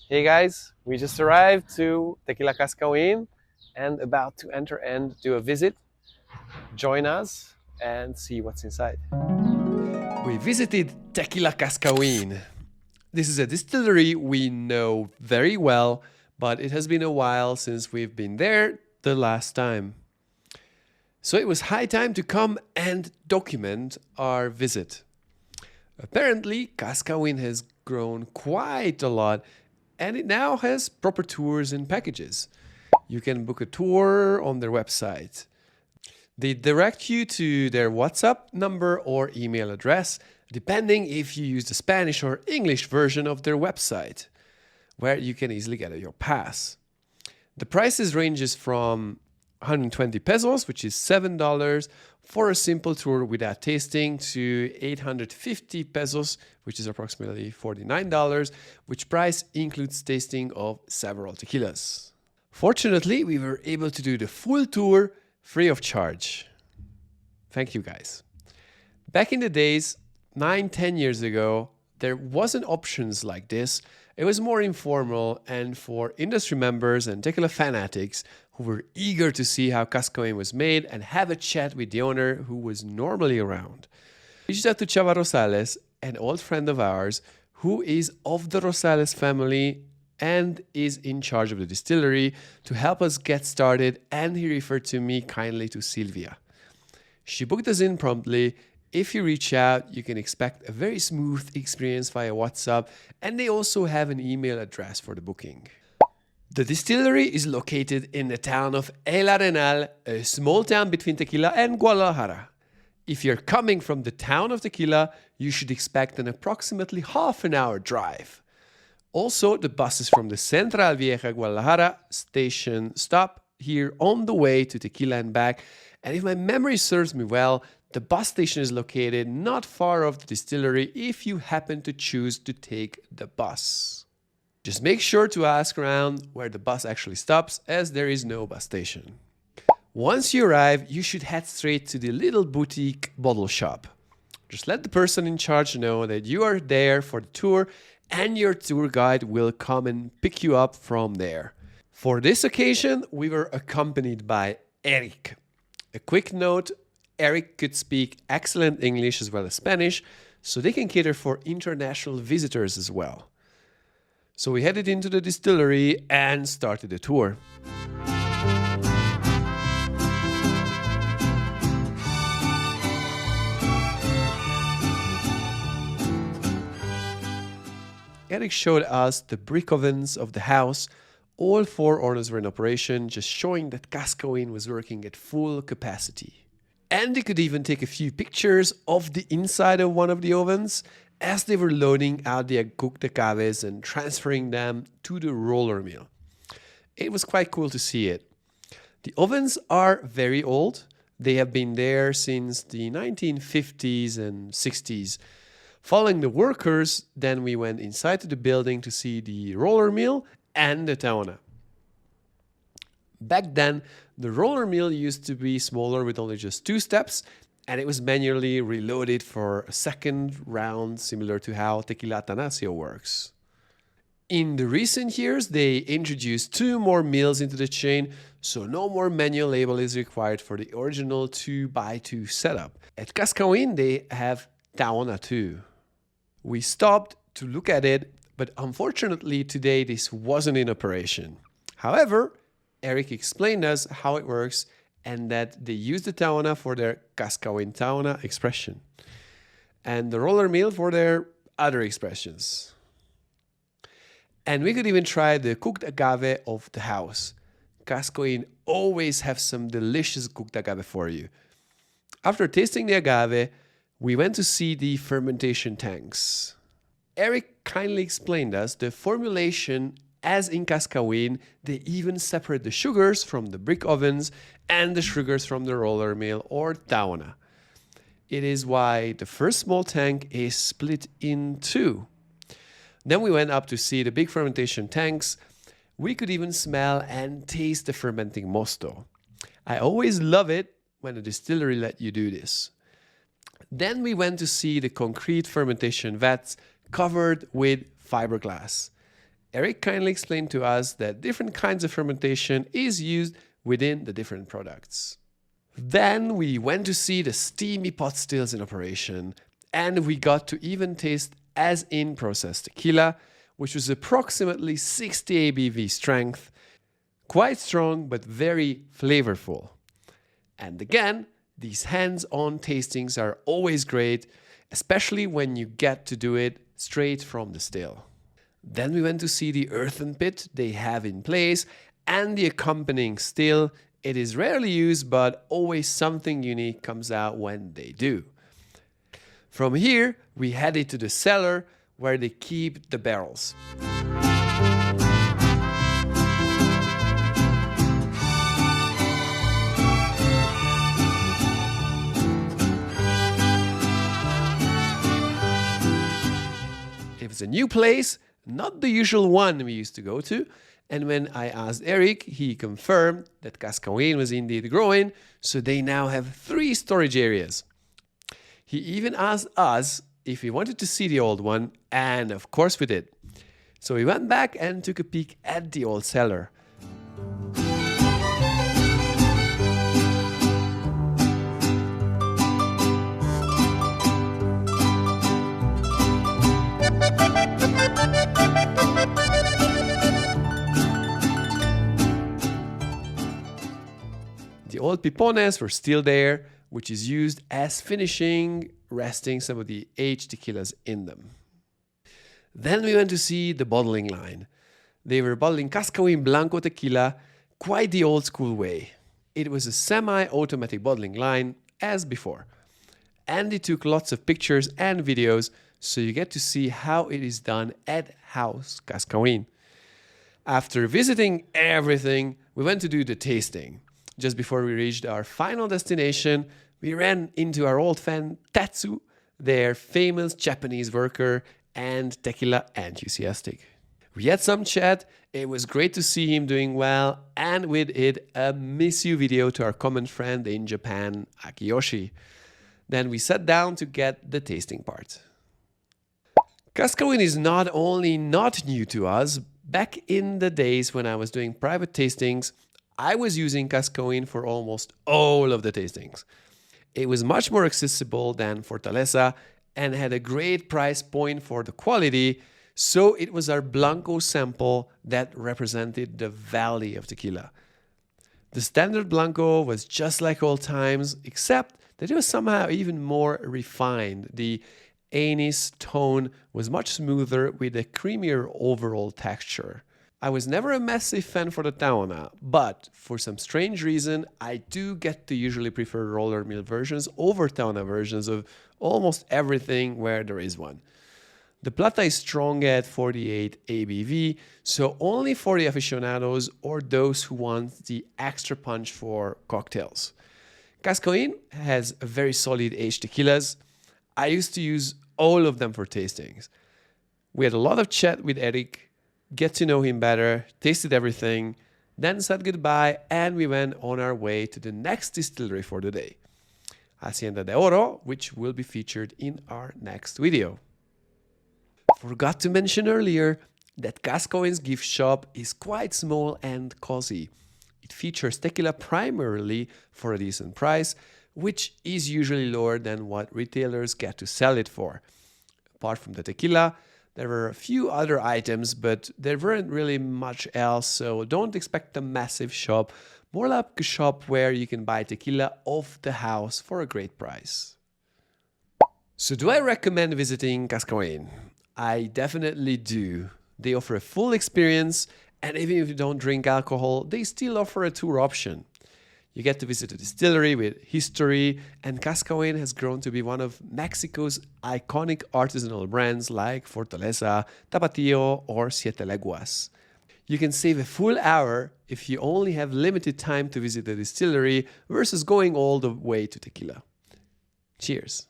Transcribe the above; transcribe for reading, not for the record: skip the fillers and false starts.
Hey guys, we just arrived to Tequila Cascahuin and about to enter and do a visit. Join us and see what's inside. We visited Tequila Cascahuin. This is a distillery we know very well, but it has been a while since we've been there the last time. So it was high time to come and document our visit. Apparently, Cascahuin has grown quite a lot and it now has proper tours and packages. You can book a tour on their website. They direct you to their WhatsApp number or email address, depending if you use the Spanish or English version of their website, where you can easily get your pass. The prices ranges from 120 pesos, which is $7 for a simple tour without tasting, to 850 pesos, which is approximately $49, which price includes tasting of several tequilas. Fortunately, we were able to do the full tour free of charge. Thank you guys. Back in the days, 9-10 years ago, there wasn't options like this. It was more informal and for industry members and tequila fanatics who were eager to see how Cascahuin was made and have a chat with the owner who was normally around. We reached out to Chava Rosales, an old friend of ours, who is of the Rosales family and is in charge of the distillery, to help us get started, and he referred to me kindly to Silvia. She booked us in promptly. If you reach out, you can expect a very smooth experience via WhatsApp, and they also have an email address for the booking. The distillery is located in the town of El Arenal, a small town between Tequila and Guadalajara. If you're coming from the town of Tequila, you should expect an approximately half-an-hour drive. Also, the buses from the Central Vieja Guadalajara station stop here on the way to Tequila and back. And if my memory serves me well, the bus station is located not far off the distillery if you happen to choose to take the bus. Just make sure to ask around where the bus actually stops, as there is no bus station. Once you arrive, you should head straight to the little boutique bottle shop. Just let the person in charge know that you are there for the tour, and your tour guide will come and pick you up from there. For this occasion, we were accompanied by Eric. A quick note, Eric could speak excellent English as well as Spanish, so they can cater for international visitors as well. So we headed into the distillery and started the tour. Eric showed us the brick ovens of the house. All 4 owners were in operation, just showing that Cascahuin was working at full capacity. And they could even take a few pictures of the inside of one of the ovens as they were loading out the cooked agaves and transferring them to the roller mill. It was quite cool to see it. The ovens are very old. They have been there since the 1950s and 60s. Following the workers, then we went inside to the building to see the roller mill and the taona. Back then, the roller mill used to be smaller with only just 2 steps, and it was manually reloaded for a second round, similar to how Tequila Atanasio works. In the recent years, they introduced 2 more mills into the chain, so no more manual label is required for the original 2x2 setup. At Cascahuin, they have taona too. We stopped to look at it, but unfortunately today this wasn't in operation. However, Eric explained us how it works and that they use the taona for their Cascahuin taona expression and the roller mill for their other expressions. And we could even try the cooked agave of the house. Cascahuin always have some delicious cooked agave for you. After tasting the agave, we went to see the fermentation tanks. Eric kindly explained us the formulation. As in Cascahuin, they even separate the sugars from the brick ovens and the sugars from the roller mill or taona. It is why the first small tank is split in 2. Then we went up to see the big fermentation tanks. We could even smell and taste the fermenting mosto. I always love it when a distillery let you do this. Then we went to see the concrete fermentation vats covered with fiberglass. Eric kindly explained to us that different kinds of fermentation is used within the different products. Then we went to see the steamy pot stills in operation, and we got to even taste as in processed tequila, which was approximately 60 ABV strength, quite strong but very flavorful. And again, these hands-on tastings are always great, especially when you get to do it straight from the still. Then we went to see the earthen pit they have in place and the accompanying still. It is rarely used, but always something unique comes out when they do. From here, we headed to the cellar where they keep the barrels. It was a new place, not the usual one we used to go to, and when I asked Eric, he confirmed that Cascahuin was indeed growing, so they now have 3 storage areas. He even asked us if we wanted to see the old one, and of course we did. So we went back and took a peek at the old cellar. The old pipones were still there, which is used as finishing, resting some of the aged tequilas in them. Then we went to see the bottling line. They were bottling Cascahuin Blanco tequila quite the old school way. It was a semi-automatic bottling line as before. And they took lots of pictures and videos, so you get to see how it is done at House Cascahuin. After visiting everything, we went to do the tasting. Just before we reached our final destination, we ran into our old fan Tetsu, their famous Japanese worker and tequila enthusiastic. We had some chat, it was great to see him doing well, and with it a miss you video to our common friend in Japan, Akiyoshi. Then we sat down to get the tasting part. Cascahuin is not only not new to us, back in the days when I was doing private tastings, I was using Cascahuin for almost all of the tastings. It was much more accessible than Fortaleza and had a great price point for the quality, so it was our Blanco sample that represented the valley of tequila. The standard Blanco was just like old times, except that it was somehow even more refined. The anise tone was much smoother with a creamier overall texture. I was never a massive fan for the Taona, but for some strange reason, I do get to usually prefer roller mill versions over Taona versions of almost everything where there is one. The Plata is strong at 48 ABV, so only for the aficionados or those who want the extra punch for cocktails. Cascahuin has a very solid aged tequilas. I used to use all of them for tastings. We had a lot of chat with Eric, get to know him better, tasted everything, then said goodbye, and we went on our way to the next distillery for the day, Hacienda de Oro, which will be featured in our next video. Forgot to mention earlier that Cascahuin's gift shop is quite small and cozy. It features tequila primarily for a decent price, which is usually lower than what retailers get to sell it for. Apart from the tequila, there were a few other items, but there weren't really much else, so don't expect a massive shop, more like a shop where you can buy tequila off the house for a great price. So do I recommend visiting Cascahuin? I definitely do. They offer a full experience, and even if you don't drink alcohol, they still offer a tour option. You get to visit a distillery with history, and Cascahuin has grown to be one of Mexico's iconic artisanal brands like Fortaleza, Tapatio, or Siete Leguas. You can save a full hour if you only have limited time to visit the distillery versus going all the way to tequila. Cheers!